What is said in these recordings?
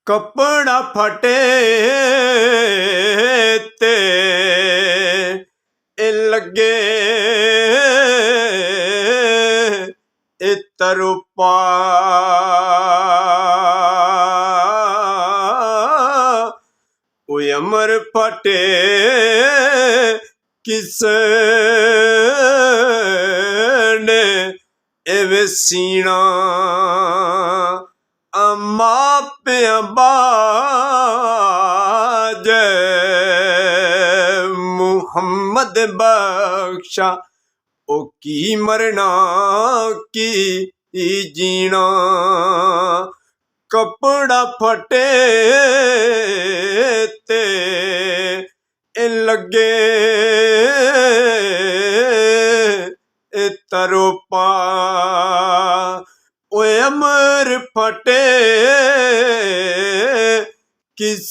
कपड़ा फटे ते लगे तरुपा अमर फटे किस ने एवे सीना मापिया बाज मुहम्मद बख्शा ओ की मरना की जीना कपड़ा फटे ते लगे तरोपा अमर फटे किस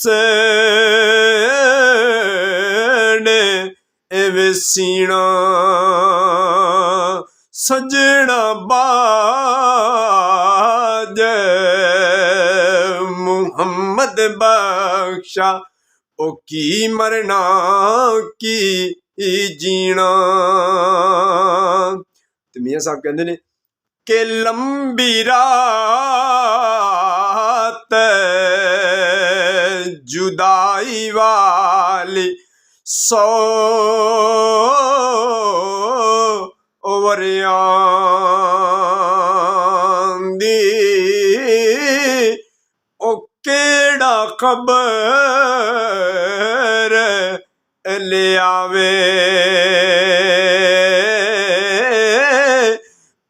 ने एवे सीना सजना बाज मुहम्मद बख्शा ओ की मरना की जीना। ते मियां साहब कहते ने कि लंबी रात जुदाई वाली 100 वरियां दी ओ केड़ा खबर ले आवे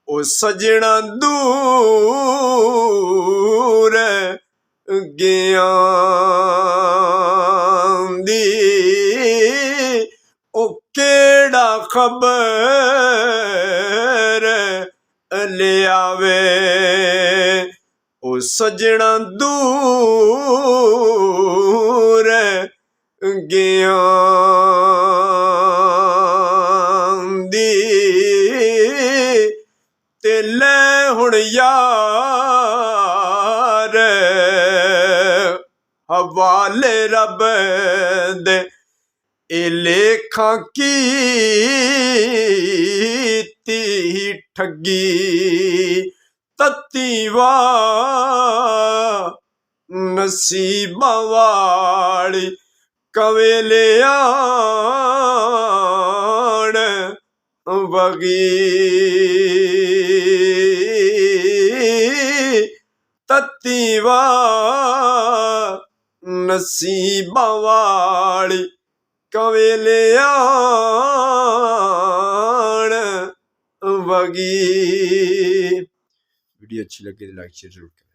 ओ सजना दूर गया दी ओ केड़ा खबर ले आवे ओ सजना दूर गया दी ते ले हुण यार हवाले रब दे ए लेखा की ठगी तत्ती नसीबा वाली कवेले आण वगी तत्ती नसीबा वाली कवेले आण वगी। वीडियो अच्छी लगे तो लाइक शेयर जरूर करें।